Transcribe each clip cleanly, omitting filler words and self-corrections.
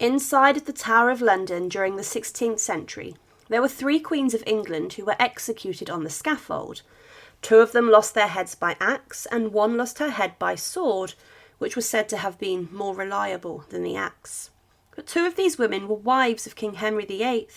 Inside the Tower of London during the 16th century, there were 3 queens of England who were executed on the scaffold. 2 of them lost their heads by axe, and 1 lost her head by sword, which was said to have been more reliable than the axe. But 2 of these women were wives of King Henry VIII.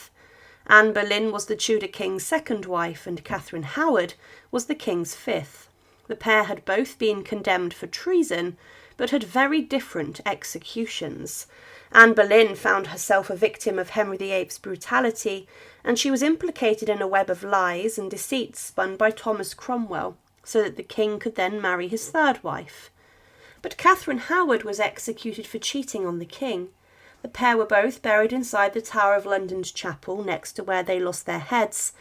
Anne Boleyn was the Tudor King's second wife, and Katherine Howard was the King's 5th. The pair had both been condemned for treason, but had very different executions. Anne Boleyn found herself a victim of Henry VIII's brutality, and she was implicated in a web of lies and deceit spun by Thomas Cromwell, so that the king could then marry his 3rd wife. But Katherine Howard was executed for cheating on the king. The pair were both buried inside the Tower of London's chapel next to where they lost their heads,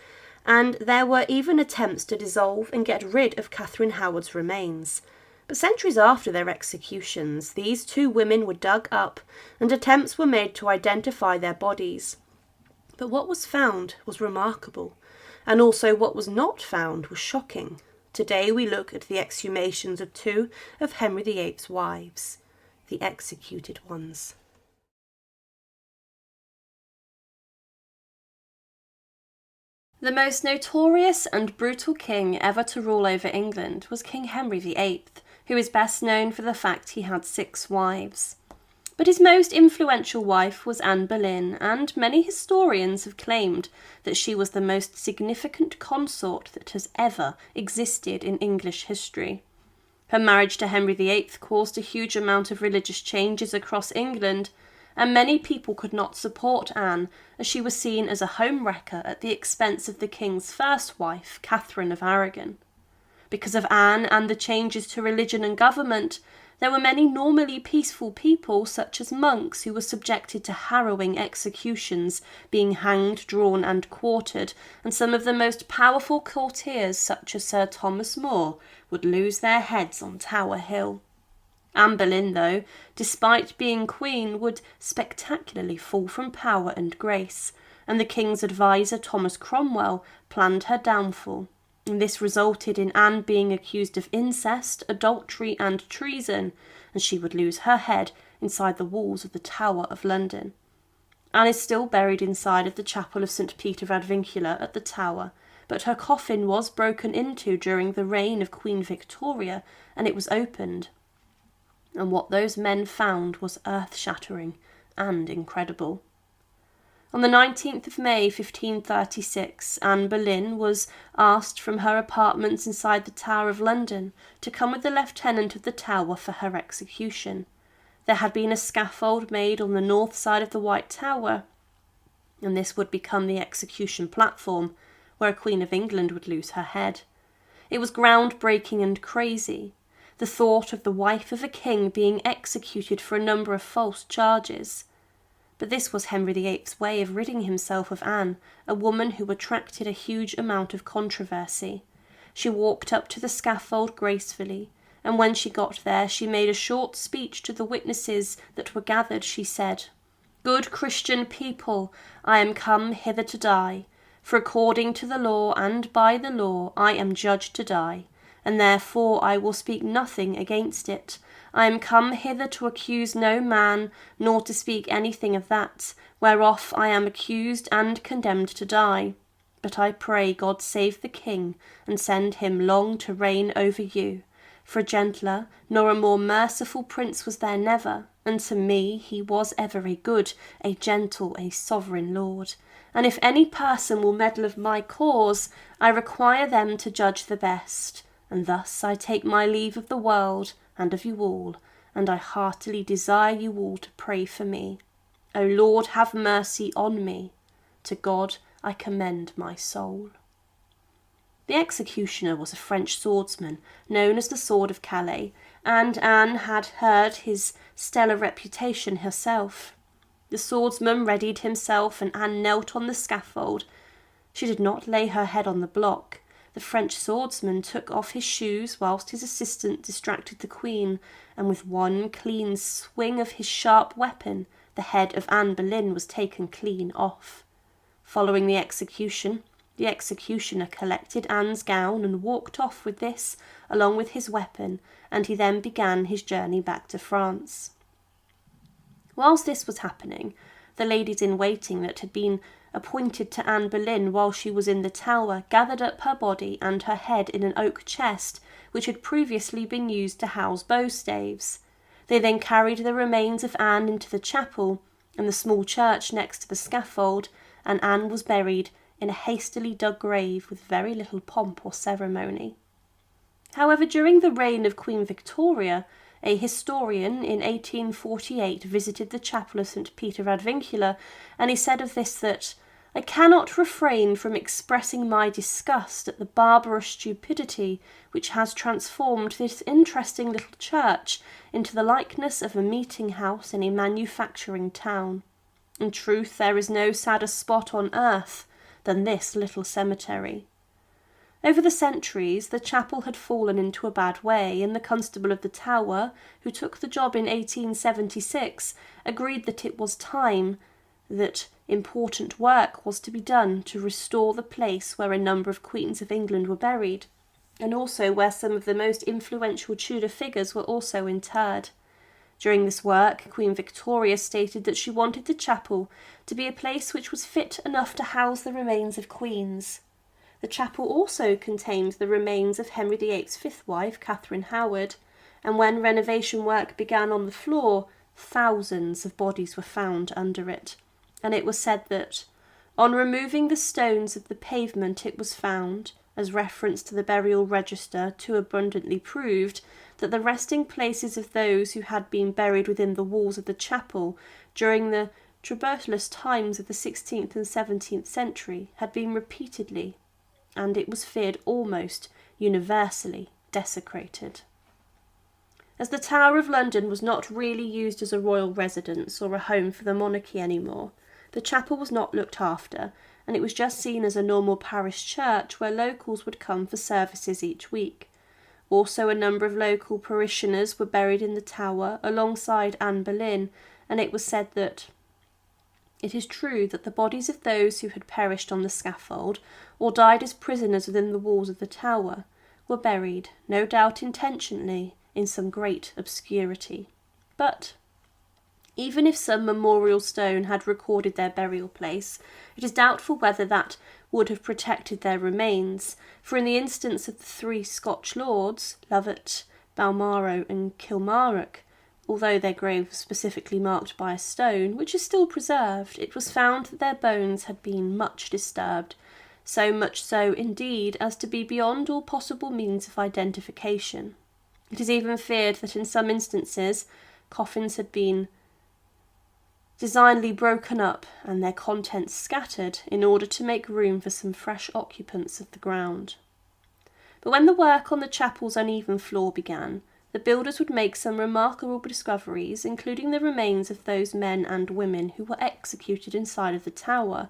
and there were even attempts to dissolve and get rid of Katherine Howard's remains. But centuries after their executions, these 2 women were dug up and attempts were made to identify their bodies. But what was found was remarkable, and also what was not found was shocking. Today we look at the exhumations of 2 of Henry VIII's wives, the executed ones. The most notorious and brutal king ever to rule over England was King Henry VIII, who is best known for the fact he had 6 wives. But his most influential wife was Anne Boleyn, and many historians have claimed that she was the most significant consort that has ever existed in English history. Her marriage to Henry VIII caused a huge amount of religious changes across England, and many people could not support Anne, as she was seen as a homewrecker at the expense of the king's first wife, Catherine of Aragon. Because of Anne and the changes to religion and government, there were many normally peaceful people, such as monks, who were subjected to harrowing executions, being hanged, drawn and quartered, and some of the most powerful courtiers, such as Sir Thomas More, would lose their heads on Tower Hill. Anne Boleyn, though, despite being queen, would spectacularly fall from power and grace, and the king's adviser Thomas Cromwell planned her downfall. And this resulted in Anne being accused of incest, adultery and treason, and she would lose her head inside the walls of the Tower of London. Anne is still buried inside of the chapel of St. Peter ad Vincula at the Tower, but her coffin was broken into during the reign of Queen Victoria, and it was opened. And what those men found was earth-shattering and incredible. On the 19th of May 1536, Anne Boleyn was asked from her apartments inside the Tower of London to come with the lieutenant of the Tower for her execution. There had been a scaffold made on the north side of the White Tower, and this would become the execution platform, where a Queen of England would lose her head. It was groundbreaking and crazy. The thought of the wife of a king being executed for a number of false charges. But this was Henry VIII's way of ridding himself of Anne, a woman who attracted a huge amount of controversy. She walked up to the scaffold gracefully, and when she got there she made a short speech to the witnesses that were gathered. She said, "Good Christian people, I am come hither to die, for according to the law and by the law I am judged to die, and therefore I will speak nothing against it. I am come hither to accuse no man, nor to speak anything of that, whereof I am accused and condemned to die. But I pray God save the king, and send him long to reign over you. For a gentler, nor a more merciful prince was there never, and to me he was ever a good, a gentle, a sovereign lord. And if any person will meddle of my cause, I require them to judge the best. And thus I take my leave of the world, and of you all, and I heartily desire you all to pray for me. O Lord, have mercy on me. To God I commend my soul." The executioner was a French swordsman, known as the Sword of Calais, and Anne had heard his stellar reputation herself. The swordsman readied himself, and Anne knelt on the scaffold. She did not lay her head on the block. The French swordsman took off his shoes whilst his assistant distracted the queen, and with one clean swing of his sharp weapon, the head of Anne Boleyn was taken clean off. Following the executioner collected Anne's gown and walked off with this, along with his weapon, and he then began his journey back to France. Whilst this was happening, the ladies-in-waiting that had been appointed to Anne Boleyn while she was in the Tower gathered up her body and her head in an oak chest which had previously been used to house bow-staves. They then carried the remains of Anne into the chapel and the small church next to the scaffold, and Anne was buried in a hastily dug grave with very little pomp or ceremony. However, during the reign of Queen Victoria, a historian in 1848 visited the chapel of St. Peter ad Vincula, and he said of this that, "I cannot refrain from expressing my disgust at the barbarous stupidity which has transformed this interesting little church into the likeness of a meeting house in a manufacturing town. In truth, there is no sadder spot on earth than this little cemetery." Over the centuries, the chapel had fallen into a bad way, and the Constable of the Tower, who took the job in 1876, agreed that it was time that important work was to be done to restore the place where a number of Queens of England were buried, and also where some of the most influential Tudor figures were also interred. During this work, Queen Victoria stated that she wanted the chapel to be a place which was fit enough to house the remains of queens. The chapel also contained the remains of Henry VIII's fifth wife, Katherine Howard, and when renovation work began on the floor, thousands of bodies were found under it, and it was said that, on removing the stones of the pavement, it was found, as reference to the burial register too abundantly proved, that the resting places of those who had been buried within the walls of the chapel during the troublous times of the 16th and 17th century had been repeatedly, and it was feared almost universally, desecrated. As the Tower of London was not really used as a royal residence or a home for the monarchy anymore, the chapel was not looked after, and it was just seen as a normal parish church where locals would come for services each week. Also, a number of local parishioners were buried in the Tower alongside Anne Boleyn, and it was said that it is true that the bodies of those who had perished on the scaffold or died as prisoners within the walls of the Tower were buried, no doubt intentionally, in some great obscurity. But even if some memorial stone had recorded their burial place, it is doubtful whether that would have protected their remains, for in the instance of the three Scotch lords, Lovat, Balmoral and Kilmarnock, although their grave was specifically marked by a stone, which is still preserved, it was found that their bones had been much disturbed, so much so indeed as to be beyond all possible means of identification. It is even feared that in some instances coffins had been designedly broken up and their contents scattered in order to make room for some fresh occupants of the ground. But when the work on the chapel's uneven floor began, the builders would make some remarkable discoveries, including the remains of those men and women who were executed inside of the Tower.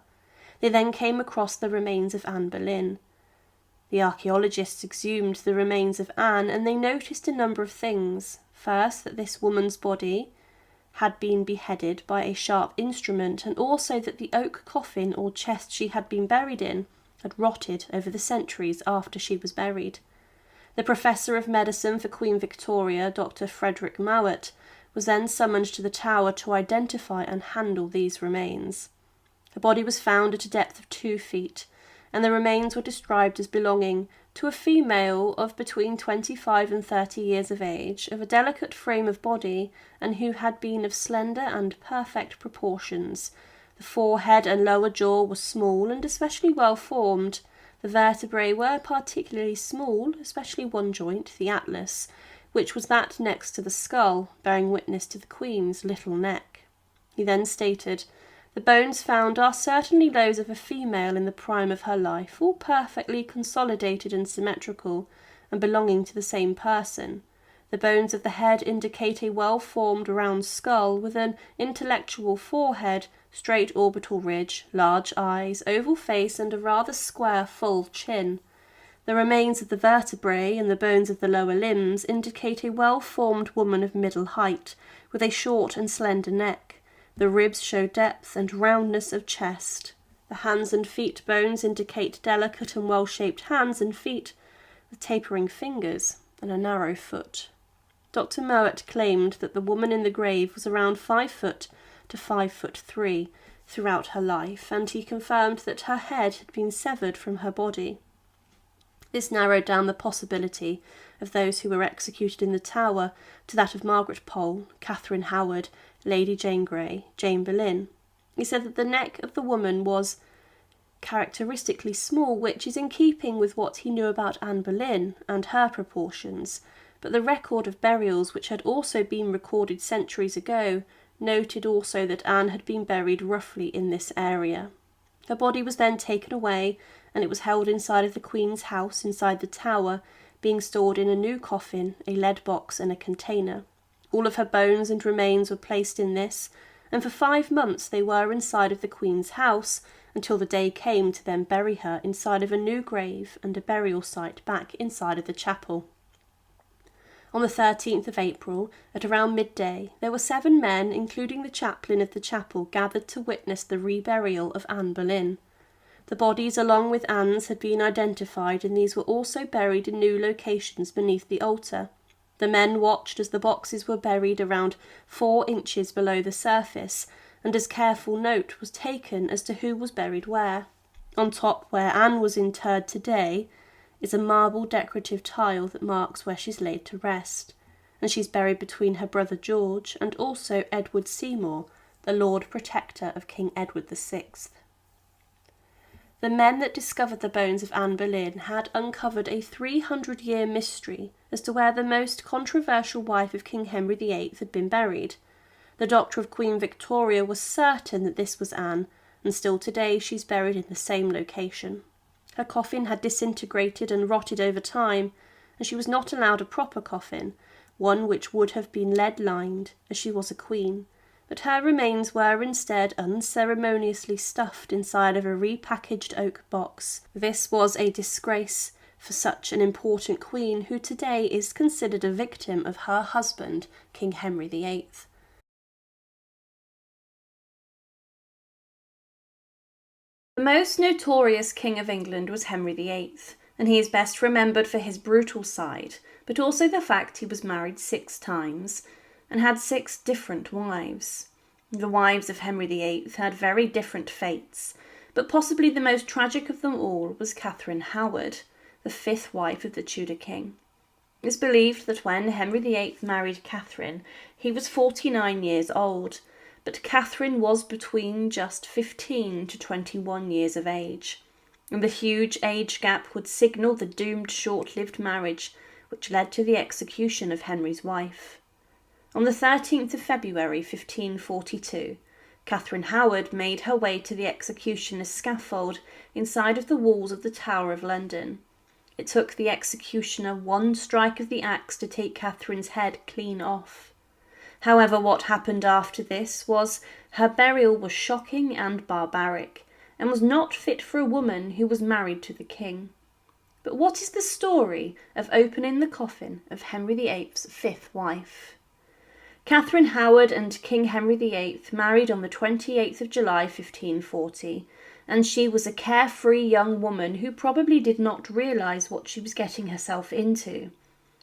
They then came across the remains of Anne Boleyn. The archaeologists exhumed the remains of Anne, and they noticed a number of things. First, that this woman's body had been beheaded by a sharp instrument, and also that the oak coffin or chest she had been buried in had rotted over the centuries after she was buried. The Professor of Medicine for Queen Victoria, Dr. Frederick Mowat, was then summoned to the Tower to identify and handle these remains. The body was found at a depth of 2 feet, and the remains were described as belonging to a female of between 25 and 30 years of age, of a delicate frame of body, and who had been of slender and perfect proportions. The forehead and lower jaw were small and especially well formed. The vertebrae were particularly small, especially one joint, the atlas, which was that next to the skull, bearing witness to the Queen's little neck. He then stated, "The bones found are certainly those of a female in the prime of her life, all perfectly consolidated and symmetrical, and belonging to the same person. The bones of the head indicate a well-formed round skull with an intellectual forehead, straight orbital ridge, large eyes, oval face, and a rather square, full chin. The remains of the vertebrae and the bones of the lower limbs indicate a well-formed woman of middle height, with a short and slender neck. The ribs show depth and roundness of chest. The hands and feet bones indicate delicate and well-shaped hands and feet, with tapering fingers and a narrow foot." Dr. Mowat claimed that the woman in the grave was around 5 foot to 5'3" throughout her life, and he confirmed that her head had been severed from her body. This narrowed down the possibility of those who were executed in the Tower to that of Margaret Pole, Katherine Howard, Lady Jane Grey, Jane Boleyn. He said that the neck of the woman was characteristically small, which is in keeping with what he knew about Anne Boleyn and her proportions, but the record of burials, which had also been recorded centuries ago, noted also that Anne had been buried roughly in this area. Her body was then taken away, and it was held inside of the Queen's house inside the Tower, being stored in a new coffin, a lead box and a container. All of her bones and remains were placed in this, and for 5 months they were inside of the Queen's house, until the day came to then bury her inside of a new grave and a burial site back inside of the chapel. On the 13th of April, at around midday, there were 7 men, including the chaplain of the chapel, gathered to witness the reburial of Anne Boleyn. The bodies, along with Anne's, had been identified, and these were also buried in new locations beneath the altar. The men watched as the boxes were buried around 4 inches below the surface, and as careful note was taken as to who was buried where. On top, where Anne was interred today, is a marble decorative tile that marks where she's laid to rest, and she's buried between her brother George and also Edward Seymour, the Lord Protector of King Edward VI. The men that discovered the bones of Anne Boleyn had uncovered a 300-year mystery as to where the most controversial wife of King Henry VIII had been buried. The doctor of Queen Victoria was certain that this was Anne, and still today she's buried in the same location. Her coffin had disintegrated and rotted over time, and she was not allowed a proper coffin, one which would have been lead-lined, as she was a queen, but her remains were instead unceremoniously stuffed inside of a repackaged oak box. This was a disgrace for such an important queen, who today is considered a victim of her husband, King Henry VIII. The most notorious King of England was Henry VIII, and he is best remembered for his brutal side, but also the fact he was married 6 times and had 6 different wives. The wives of Henry VIII had very different fates, but possibly the most tragic of them all was Katherine Howard, the 5th wife of the Tudor King. It is believed that when Henry VIII married Catherine, he was 49 years old, but Catherine was between just 15 to 21 years of age, and the huge age gap would signal the doomed short-lived marriage which led to the execution of Henry's wife. On the 13th of February 1542, Katherine Howard made her way to the executioner's scaffold inside of the walls of the Tower of London. It took the executioner 1 strike of the axe to take Catherine's head clean off. However, what happened after this was her burial was shocking and barbaric, and was not fit for a woman who was married to the king. But what is the story of opening the coffin of Henry VIII's 5th wife? Katherine Howard and King Henry VIII married on the 28th of July 1540, and she was a carefree young woman who probably did not realise what she was getting herself into.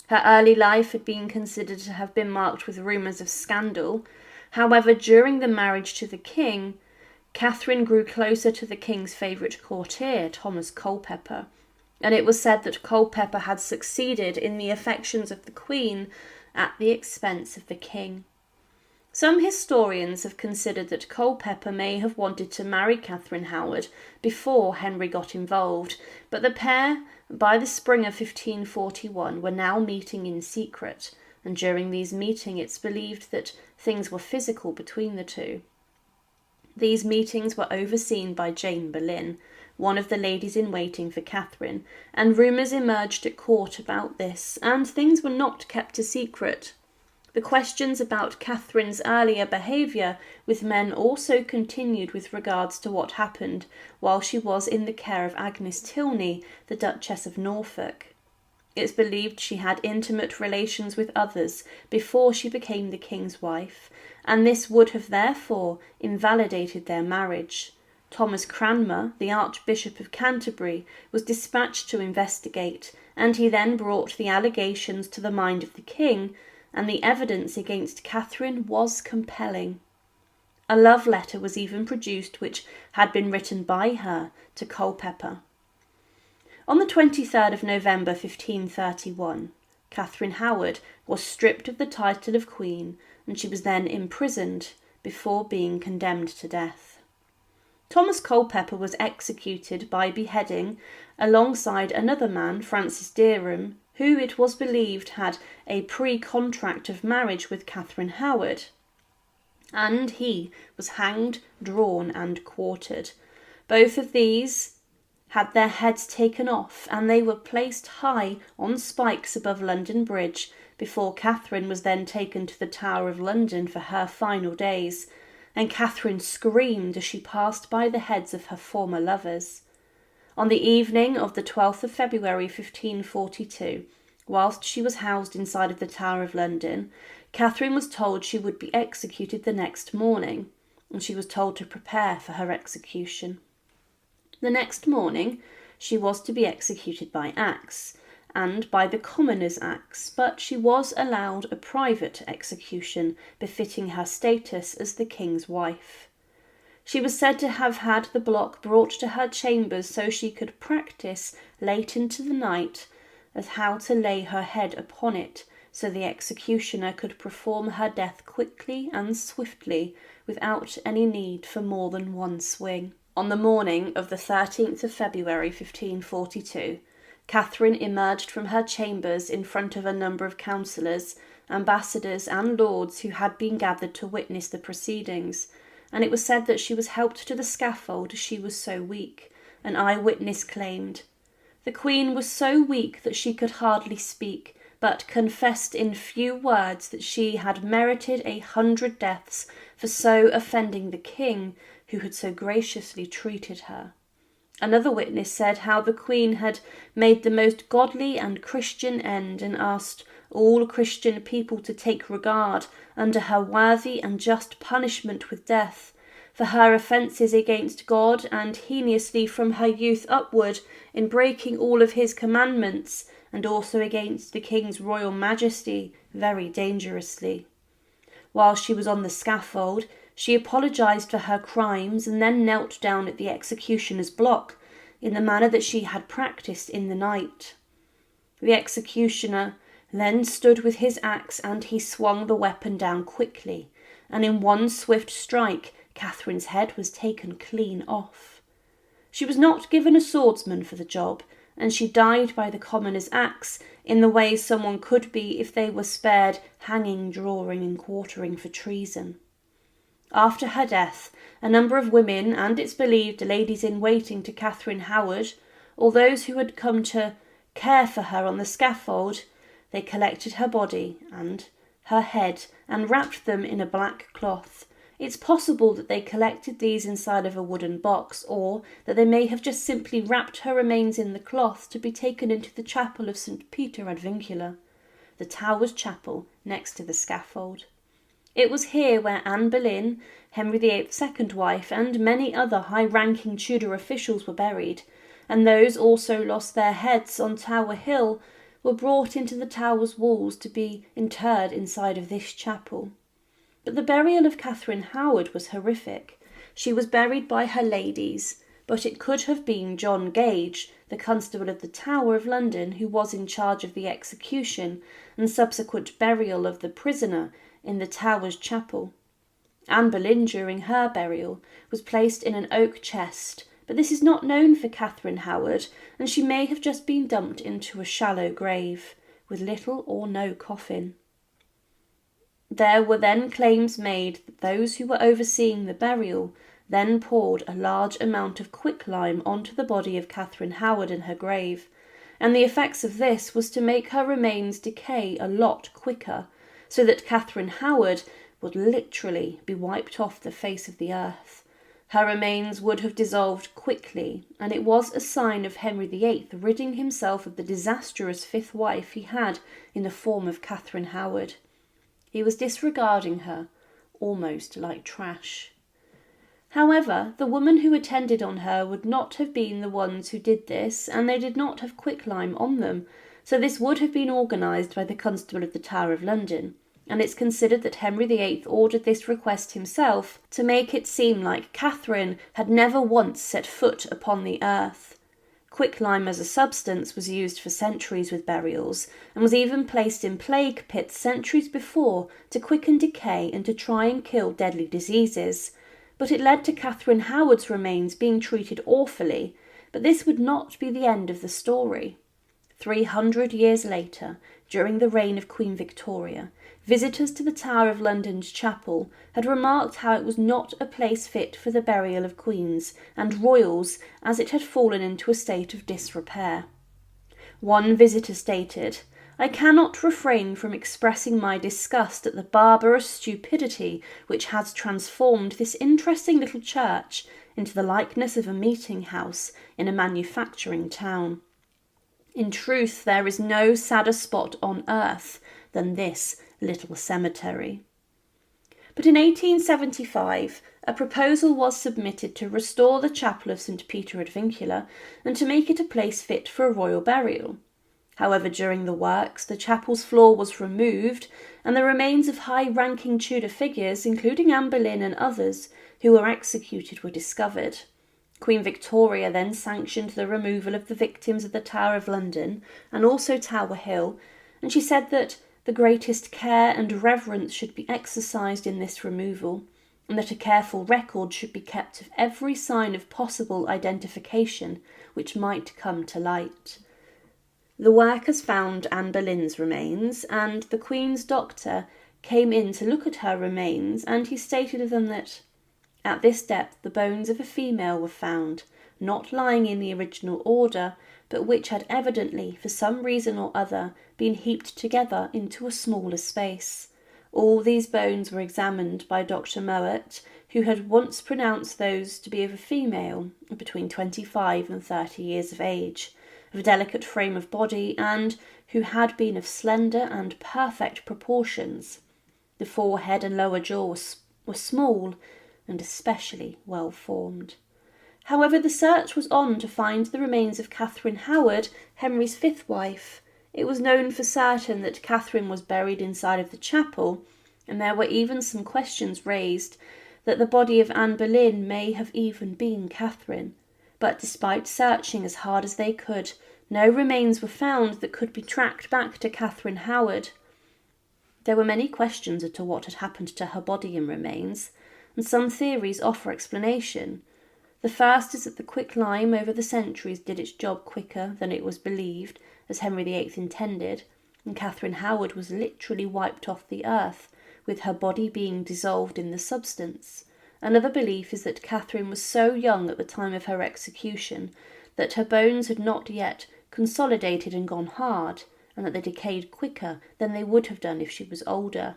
Her early life had been considered to have been marked with rumours of scandal. However, during the marriage to the king, Catherine grew closer to the king's favourite courtier, Thomas Culpeper, and it was said that Culpeper had succeeded in the affections of the queen at the expense of the king. Some historians have considered that Culpeper may have wanted to marry Katherine Howard before Henry got involved, but the pair, by the spring of 1541, were now meeting in secret, and during these meetings it's believed that things were physical between the two. These meetings were overseen by Jane Boleyn, one of the ladies-in-waiting for Catherine, and rumours emerged at court about this, and things were not kept a secret. The questions about Catherine's earlier behaviour with men also continued with regards to what happened while she was in the care of Agnes Tilney, the Duchess of Norfolk. It's believed she had intimate relations with others before she became the king's wife, and this would have therefore invalidated their marriage. Thomas Cranmer, the Archbishop of Canterbury, was dispatched to investigate, and he then brought the allegations to the mind of the king, and the evidence against Catherine was compelling. A love letter was even produced which had been written by her to Culpeper. On the 23rd of November 1531, Katherine Howard was stripped of the title of Queen, and she was then imprisoned before being condemned to death. Thomas Culpeper was executed by beheading alongside another man, Francis Derham, who it was believed had a pre-contract of marriage with Katherine Howard, and he was hanged, drawn and quartered. Both of these had their heads taken off, and they were placed high on spikes above London Bridge before Catherine was then taken to the Tower of London for her final days, and Catherine screamed as she passed by the heads of her former lovers. On the evening of the 12th of February 1542, whilst she was housed inside of the Tower of London, Catherine was told she would be executed the next morning, and she was told to prepare for her execution. The next morning she was to be executed by axe, and by the commoner's axe, but she was allowed a private execution befitting her status as the king's wife. She was said to have had the block brought to her chambers so she could practice late into the night as how to lay her head upon it, so the executioner could perform her death quickly and swiftly without any need for more than one swing. On the morning of the 13th of February 1542, Catherine emerged from her chambers in front of a number of councillors, ambassadors and lords who had been gathered to witness the proceedings, and it was said that she was helped to the scaffold as she was so weak. An eyewitness claimed, "The Queen was so weak that she could hardly speak, but confessed in few words that she had merited 100 deaths for so offending the King, who had so graciously treated her." Another witness said how the Queen had made the most godly and Christian end, and asked all Christian people to take regard under her worthy and just punishment with death, for her offences against God, and heinously from her youth upward in breaking all of his commandments, and also against the King's royal majesty very dangerously. While she was on the scaffold, she apologised for her crimes and then knelt down at the executioner's block in the manner that she had practised in the night. The executioner then stood with his axe, and he swung the weapon down quickly, and in one swift strike Catherine's head was taken clean off. She was not given a swordsman for the job, and she died by the commoner's axe in the way someone could be if they were spared hanging, drawing and quartering for treason. After her death, a number of women, and it's believed ladies-in-waiting to Katherine Howard, or those who had come to care for her on the scaffold, they collected her body and her head and wrapped them in a black cloth. It's possible that they collected these inside of a wooden box, or that they may have just simply wrapped her remains in the cloth to be taken into the chapel of St. Peter ad Vincula, the Tower's chapel next to the scaffold. It was here where Anne Boleyn, Henry VIII's second wife, and many other high-ranking Tudor officials were buried, and those also lost their heads on Tower Hill were brought into the tower's walls to be interred inside of this chapel. But the burial of Katherine Howard was horrific. She was buried by her ladies, but it could have been John Gage, the constable of the Tower of London, who was in charge of the execution and subsequent burial of the prisoner in the Tower's chapel. Anne Boleyn, during her burial, was placed in an oak chest, but this is not known for Katherine Howard, and she may have just been dumped into a shallow grave, with little or no coffin. There were then claims made that those who were overseeing the burial then poured a large amount of quicklime onto the body of Katherine Howard in her grave, and the effects of this was to make her remains decay a lot quicker, so that Katherine Howard would literally be wiped off the face of the earth. Her remains would have dissolved quickly, and it was a sign of Henry VIII ridding himself of the disastrous fifth wife he had in the form of Katherine Howard. He was disregarding her, almost like trash. However, the women who attended on her would not have been the ones who did this, and they did not have quicklime on them, so this would have been organised by the Constable of the Tower of London, and it's considered that Henry VIII ordered this request himself to make it seem like Catherine had never once set foot upon the earth. Quicklime as a substance was used for centuries with burials, and was even placed in plague pits centuries before to quicken decay and to try and kill deadly diseases. But it led to Katherine Howard's remains being treated awfully, but this would not be the end of the story. 300 years later, during the reign of Queen Victoria, visitors to the Tower of London's chapel had remarked how it was not a place fit for the burial of queens and royals, as it had fallen into a state of disrepair. One visitor stated, "I cannot refrain from expressing my disgust at the barbarous stupidity which has transformed this interesting little church into the likeness of a meeting house in a manufacturing town. In truth, there is no sadder spot on earth than this little cemetery." But in 1875, a proposal was submitted to restore the chapel of St. Peter ad Vincula and to make it a place fit for a royal burial. However, during the works, the chapel's floor was removed and the remains of high-ranking Tudor figures, including Anne Boleyn and others who were executed, were discovered. Queen Victoria then sanctioned the removal of the victims of the Tower of London and also Tower Hill, and she said that the greatest care and reverence should be exercised in this removal, and that a careful record should be kept of every sign of possible identification which might come to light. The workers found Anne Boleyn's remains, and the Queen's doctor came in to look at her remains, and he stated to them that at this depth the bones of a female were found, not lying in the original order, but which had evidently, for some reason or other, been heaped together into a smaller space. All these bones were examined by Dr. Mowat, who had once pronounced those to be of a female of between 25 and 30 years of age, of a delicate frame of body, and who had been of slender and perfect proportions. The forehead and lower jaw were small, and especially well formed. However, the search was on to find the remains of Katherine Howard, Henry's fifth wife. It was known for certain that Catherine was buried inside of the chapel, and there were even some questions raised that the body of Anne Boleyn may have even been Catherine. But despite searching as hard as they could, no remains were found that could be tracked back to Katherine Howard. There were many questions as to what had happened to her body and remains, and some theories offer explanation. The first is that the quicklime over the centuries did its job quicker than it was believed, as Henry VIII intended, and Katherine Howard was literally wiped off the earth, with her body being dissolved in the substance. Another belief is that Catherine was so young at the time of her execution that her bones had not yet consolidated and gone hard, and that they decayed quicker than they would have done if she was older.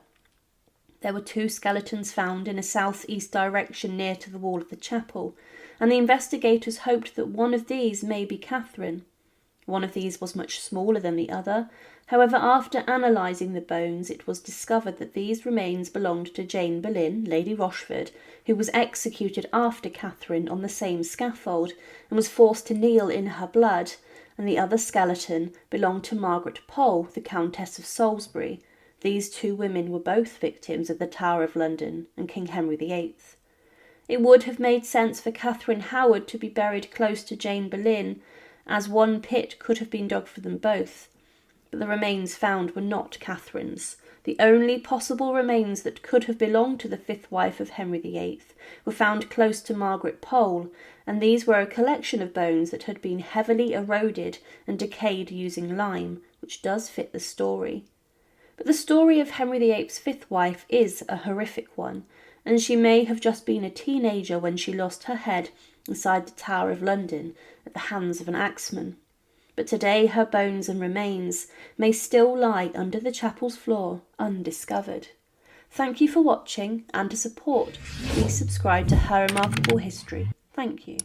There were 2 skeletons found in a south-east direction near to the wall of the chapel, and the investigators hoped that one of these may be Catherine. One of these was much smaller than the other. However, after analysing the bones, it was discovered that these remains belonged to Jane Boleyn, Lady Rochford, who was executed after Catherine on the same scaffold and was forced to kneel in her blood, and the other skeleton belonged to Margaret Pole, the Countess of Salisbury. These 2 women were both victims of the Tower of London and King Henry VIII. It would have made sense for Katherine Howard to be buried close to Jane Boleyn, as one pit could have been dug for them both, but the remains found were not Catherine's. The only possible remains that could have belonged to the 5th wife of Henry VIII were found close to Margaret Pole, and these were a collection of bones that had been heavily eroded and decayed using lime, which does fit the story. But the story of Henry VIII's 5th wife is a horrific one, and she may have just been a teenager when she lost her head inside the Tower of London at the hands of an axeman. But today her bones and remains may still lie under the chapel's floor undiscovered. Thank you for watching, and to support, please subscribe to Her Remarkable History. Thank you.